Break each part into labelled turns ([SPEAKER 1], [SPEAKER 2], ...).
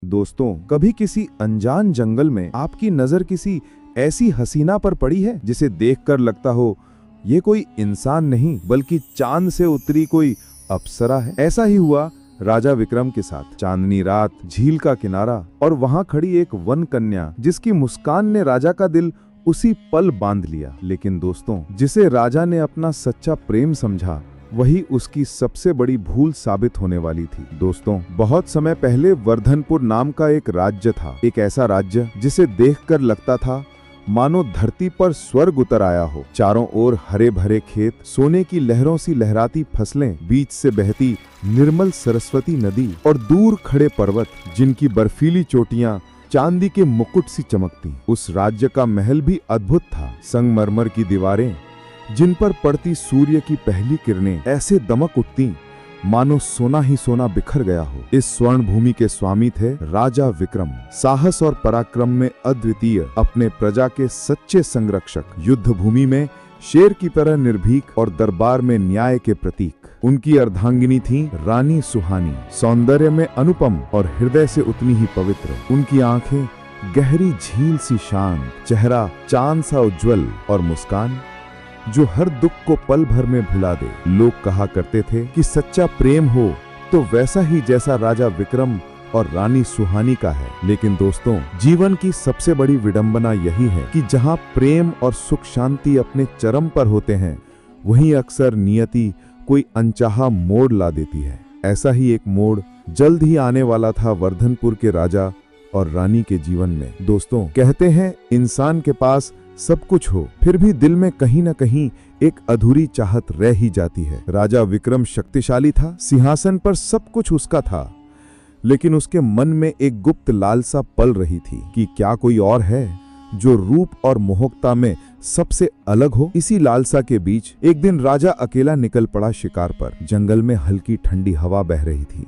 [SPEAKER 1] दोस्तों, कभी किसी अनजान जंगल में आपकी नजर किसी ऐसी हसीना पर पड़ी है जिसे देखकर लगता हो ये कोई इंसान नहीं बल्कि चांद से उतरी कोई अप्सरा है? ऐसा ही हुआ राजा विक्रम के साथ। चांदनी रात, झील का किनारा और वहां खड़ी एक वन कन्या जिसकी मुस्कान ने राजा का दिल उसी पल बांध लिया। लेकिन दोस्तों, जिसे राजा ने अपना सच्चा प्रेम समझा वही उसकी सबसे बड़ी भूल साबित होने वाली थी। दोस्तों, बहुत समय पहले वर्धनपुर नाम का एक राज्य था। एक ऐसा राज्य जिसे देखकर लगता था मानो धरती पर स्वर्ग उतर आया हो। चारों ओर हरे भरे खेत, सोने की लहरों सी लहराती फसलें, बीच से बहती निर्मल सरस्वती नदी और दूर खड़े पर्वत जिनकी बर्फीली चोटियां चांदी के मुकुट सी चमकती। उस राज्य का महल भी अद्भुत था। संगमरमर की दीवारें जिन पर पड़ती सूर्य की पहली किरणें ऐसे दमक उठती मानो सोना ही सोना बिखर गया हो। इस स्वर्ण भूमि के स्वामी थे राजा विक्रम, साहस और पराक्रम में अद्वितीय, अपने प्रजा के सच्चे संरक्षक, युद्ध भूमि में शेर की तरह निर्भीक और दरबार में न्याय के प्रतीक। उनकी अर्धांगिनी थी रानी सुहानी, सौंदर्य में अनुपम और हृदय से उतनी ही पवित्र। उनकी आंखें गहरी झील सी शांत, चेहरा चांद सा उज्जवल और मुस्कान जो हर दुख को पल भर में भुला दे। लोग कहा करते थे कि सच्चा प्रेम हो तो वैसा ही जैसा राजा विक्रम और रानी सुहानी का है। लेकिन दोस्तों, जीवन की सबसे बड़ी विडंबना यही है कि जहां प्रेम और सुख शांति अपने चरम पर होते हैं, वहीं अक्सर नियति कोई अनचाहा मोड़ ला देती है। ऐसा ही एक मोड़ जल्द ही आने वाला था वर्धनपुर के राजा और रानी के जीवन में। दोस्तों, कहते हैं इंसान के पास सब कुछ हो फिर भी दिल में कहीं न कहीं एक अधूरी चाहत रह ही जाती है। राजा विक्रम शक्तिशाली था, सिंहासन पर सब कुछ उसका था, लेकिन उसके मन में एक गुप्त लालसा पल रही थी कि क्या कोई और है जो रूप और मोहकता में सबसे अलग हो। इसी लालसा के बीच एक दिन राजा अकेला निकल पड़ा शिकार पर। जंगल में हल्की ठंडी हवा बह रही थी,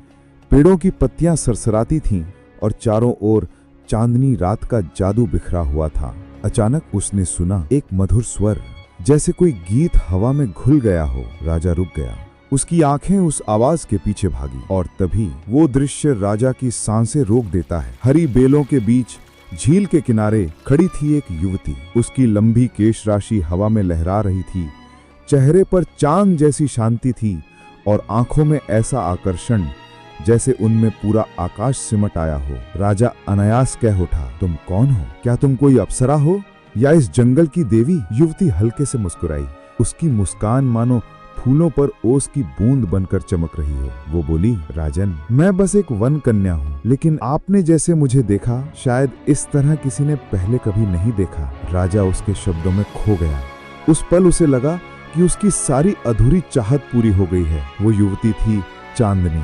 [SPEAKER 1] पेड़ों की पत्तियां सरसराती थीं और चारों ओर चांदनी रात का जादू बिखरा हुआ था। अचानक उसने सुना एक मधुर स्वर, जैसे कोई गीत हवा में घुल गया हो। राजा रुक गया, उसकी आंखें उस आवाज के पीछे भागी और तभी वो दृश्य राजा की सांसें रोक देता है। हरी बेलों के बीच झील के किनारे खड़ी थी एक युवती। उसकी लंबी केश राशि हवा में लहरा रही थी, चेहरे पर चांद जैसी शांति थी और आंखों में ऐसा आकर्षण जैसे उनमें पूरा आकाश सिमट आया हो। राजा अनायास कह उठा, तुम कौन हो? क्या तुम कोई अप्सरा हो या इस जंगल की देवी? युवती हल्के से मुस्कुराई, उसकी मुस्कान मानो फूलों पर ओस की बूंद बनकर चमक रही हो। वो बोली, राजन, मैं बस एक वन कन्या हूँ, लेकिन आपने जैसे मुझे देखा शायद इस तरह किसी ने पहले कभी नहीं देखा। राजा उसके शब्दों में खो गया। उस पल उसे लगा कि उसकी सारी अधूरी चाहत पूरी हो गई है। वो युवती थी चांदनी,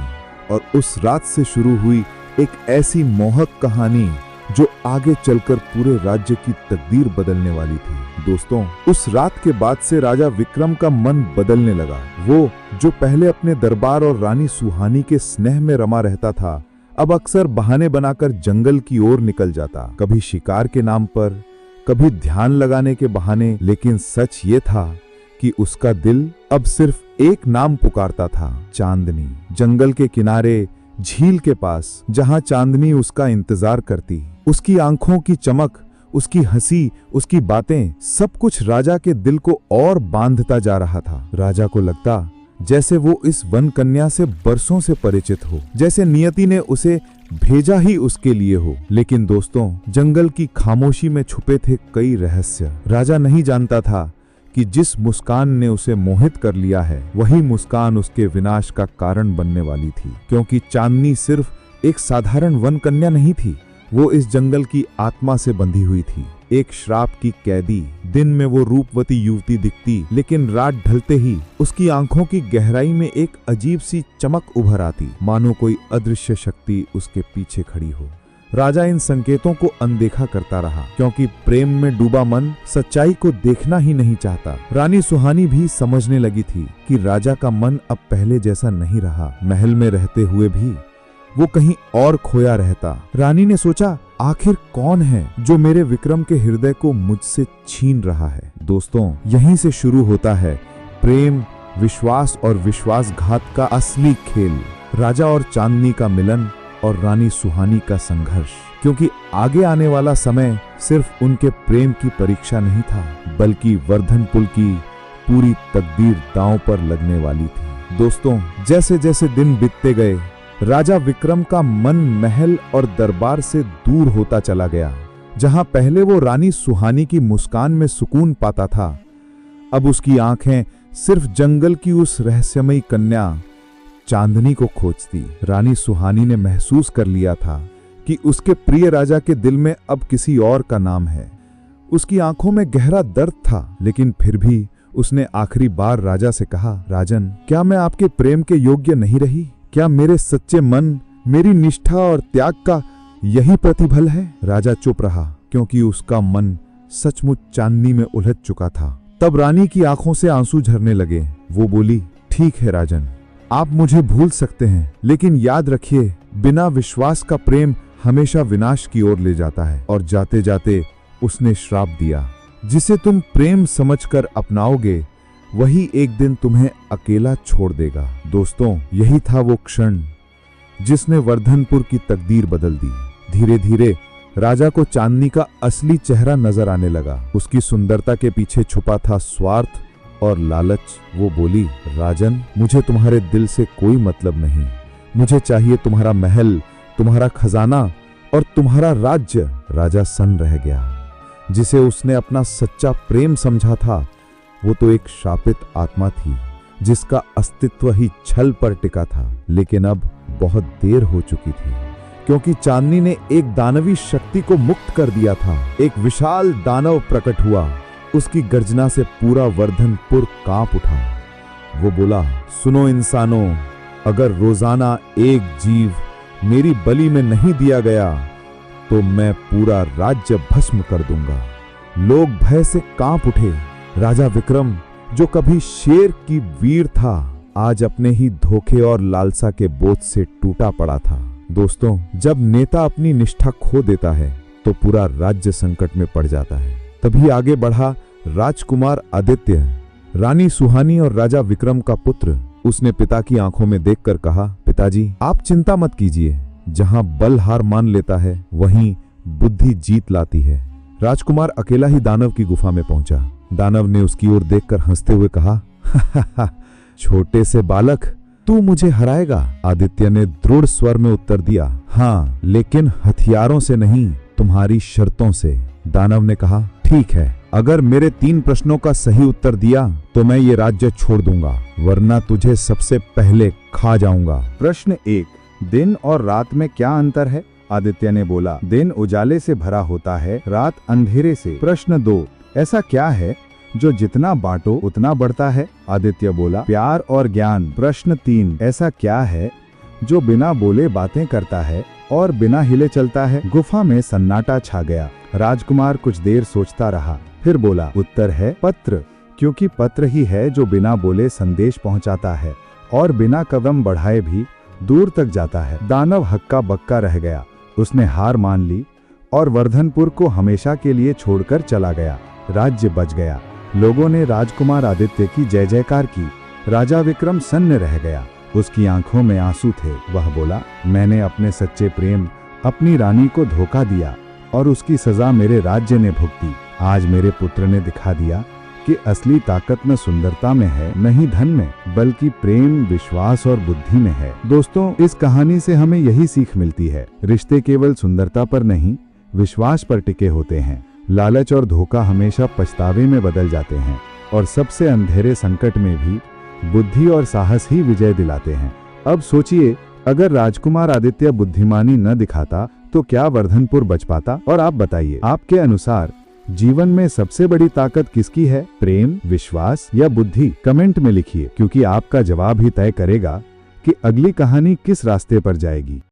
[SPEAKER 1] और उस रात से शुरू हुई एक ऐसी मोहक कहानी जो आगे चलकर पूरे राज्य की तकदीर बदलने वाली थी। दोस्तों, उस रात के बाद से राजा विक्रम का मन बदलने लगा। वो जो पहले अपने दरबार और रानी सुहानी के स्नेह में रमा रहता था, अब अक्सर बहाने बनाकर जंगल की ओर निकल जाता, कभी शिकार के नाम पर, कभी ध्यान लगाने के बहाने। लेकिन सच ये था कि उसका दिल अब सिर्फ एक नाम पुकारता था, चांदनी। जंगल के किनारे, झील के पास, जहां चांदनी उसका इंतजार करती। उसकी आंखों की चमक, उसकी हंसी, उसकी बातें, सब कुछ राजा के दिल को और बांधता जा रहा था। राजा को लगता जैसे वो इस वन कन्या से बरसों से परिचित हो, जैसे नियति ने उसे भेजा ही उसके लिए हो। लेकिन दोस्तों, जंगल की खामोशी में छुपे थे कई रहस्य। राजा नहीं जानता था कि जिस मुस्कान ने उसे मोहित कर लिया है, वही मुस्कान उसके विनाश का कारण बनने वाली थी। क्योंकि चांदनी सिर्फ एक साधारण वन कन्या नहीं थी, वो इस जंगल की आत्मा से बंधी हुई थी, एक श्राप की कैदी। दिन में वो रूपवती युवती दिखती, लेकिन रात ढलते ही उसकी आंखों की गहराई में एक अजीब सी चमक उभर आती, मानो कोई अदृश्य शक्ति उसके पीछे खड़ी हो। राजा इन संकेतों को अनदेखा करता रहा, क्योंकि प्रेम में डूबा मन सच्चाई को देखना ही नहीं चाहता। रानी सुहानी भी समझने लगी थी कि राजा का मन अब पहले जैसा नहीं रहा। महल में रहते हुए भी वो कहीं और खोया रहता। रानी ने सोचा, आखिर कौन है जो मेरे विक्रम के हृदय को मुझसे छीन रहा है? दोस्तों, यहीं से शुरू होता है प्रेम, विश्वास और विश्वासघात का असली खेल। राजा और चांदनी का मिलन और रानी सुहानी का संघर्ष, क्योंकि आगे आने वाला समय सिर्फ उनके प्रेम की परीक्षा नहीं था, बल्कि वर्धनपुर की पूरी तकदीर दांव पर लगने वाली थी। दोस्तों, जैसे जैसे दिन बीतते गए, राजा विक्रम का मन महल और दरबार से दूर होता चला गया। जहां पहले वो रानी सुहानी की मुस्कान में सुकून पाता था, अब उसकी आंखें सिर्फ जंगल की उस रहस्यमयी कन्या चांदनी को खोजती। रानी सुहानी ने महसूस कर लिया था कि उसके प्रिय राजा के दिल में अब किसी और का नाम है। उसकी आंखों में गहरा दर्द था, लेकिन फिर भी उसने आखिरी बार राजा से कहा, राजन, क्या मैं आपके प्रेम के योग्य नहीं रही? क्या मेरे सच्चे मन, मेरी निष्ठा और त्याग का यही प्रतिफल है? राजा चुप रहा, क्योंकि उसका मन सचमुच चांदनी में उलझ चुका था। तब रानी की आंखों से आंसू झरने लगे। वो बोली, ठीक है राजन, आप मुझे भूल सकते हैं, लेकिन याद रखिए, बिना विश्वास का प्रेम हमेशा विनाश की ओर ले जाता है। और जाते जाते उसने श्राप दिया, जिसे तुम प्रेम समझकर अपनाओगे, वही एक दिन तुम्हें अकेला छोड़ देगा। दोस्तों, यही था वो क्षण जिसने वर्धनपुर की तकदीर बदल दी। धीरे धीरे राजा को चांदनी का असली चेहरा नजर आने लगा। उसकी सुंदरता के पीछे छुपा था स्वार्थ और लालच। वो बोली, राजन, मुझे तुम्हारे दिल से कोई मतलब नहीं। मुझे चाहिए तुम्हारा महल, तुम्हारा खजाना और तुम्हारा राज्य। राजा सन्न रह गया। जिसे उसने अपना सच्चा प्रेम समझा था, वो तो एक शापित आत्मा थी, जिसका अस्तित्व ही छल पर टिका था। लेकिन अब बहुत देर हो चुकी थी, क्योंकि चांदनी ने एक दानवी शक्ति को मुक्त कर दिया था। एक विशाल दानव प्रकट हुआ। उसकी गर्जना से पूरा वर्धनपुर कांप उठा। वो बोला, सुनो इंसानों, अगर रोजाना एक जीव मेरी बलि में नहीं दिया गया, तो मैं पूरा राज्य भस्म कर दूंगा। लोग भय से कांप उठे। राजा विक्रम, जो कभी शेर की वीर था, आज अपने ही धोखे और लालसा के बोझ से टूटा पड़ा था। दोस्तों, जब नेता अपनी निष्ठा खो देता है, तो पूरा राज्य संकट में पड़ जाता है। तभी आगे बढ़ा राजकुमार आदित्य, रानी सुहानी और राजा विक्रम का पुत्र। उसने पिता की आंखों में देखकर कहा, पिताजी, आप चिंता मत कीजिए। जहां बल हार मान लेता है, वहीं बुद्धि जीत लाती है। राजकुमार अकेला ही दानव की गुफा में पहुंचा। दानव ने उसकी ओर देखकर हंसते हुए कहा, छोटे से बालक, तू मुझे हराएगा? आदित्य ने दृढ़ स्वर में उत्तर दिया, हाँ, लेकिन हथियारों से नहीं, तुम्हारी शर्तों से। दानव ने कहा, ठीक है, अगर मेरे 3 प्रश्नों का सही उत्तर दिया तो मैं ये राज्य छोड़ दूंगा, वरना तुझे सबसे पहले खा जाऊंगा।
[SPEAKER 2] प्रश्न 1, दिन और रात में क्या अंतर है? आदित्य ने बोला, दिन उजाले से भरा होता है, रात अंधेरे से। प्रश्न 2, ऐसा क्या है जो जितना बांटो उतना बढ़ता है? आदित्य बोला, प्यार और ज्ञान। प्रश्न 3, ऐसा क्या है जो बिना बोले बातें करता है और बिना हिले चलता है? गुफा में सन्नाटा छा गया। राजकुमार कुछ देर सोचता रहा, फिर बोला, उत्तर है पत्र, क्योंकि पत्र ही है जो बिना बोले संदेश पहुंचाता है और बिना कदम बढ़ाए भी दूर तक जाता है। दानव हक्का बक्का रह गया। उसने हार मान ली और वर्धनपुर को हमेशा के लिए छोड़कर चला गया। राज्य बच गया। लोगों ने राजकुमार आदित्य की जय जयकार की। राजा विक्रम सन्न रह गया। उसकी आंखों में आंसू थे। वह बोला, मैंने अपने सच्चे प्रेम, अपनी रानी को धोखा दिया और उसकी सजा मेरे राज्य ने भुगती। आज मेरे पुत्र ने दिखा दिया कि असली ताकत न सुंदरता में है, न ही धन में, बल्कि प्रेम, विश्वास और बुद्धि में है। दोस्तों, इस कहानी से हमें यही सीख मिलती है, रिश्ते केवल सुंदरता पर नहीं, विश्वास पर टिके होते हैं। लालच और धोखा हमेशा पछतावे में बदल जाते हैं और सबसे अंधेरे संकट में भी बुद्धि और साहस ही विजय दिलाते हैं। अब सोचिए, अगर राजकुमार आदित्य बुद्धिमानी न दिखाता तो क्या वर्धनपुर बच पाता? और आप बताइए, आपके अनुसार जीवन में सबसे बड़ी ताकत किसकी है? प्रेम, विश्वास या बुद्धि? कमेंट में लिखिए, क्योंकि आपका जवाब ही तय करेगा कि अगली कहानी किस रास्ते पर जाएगी।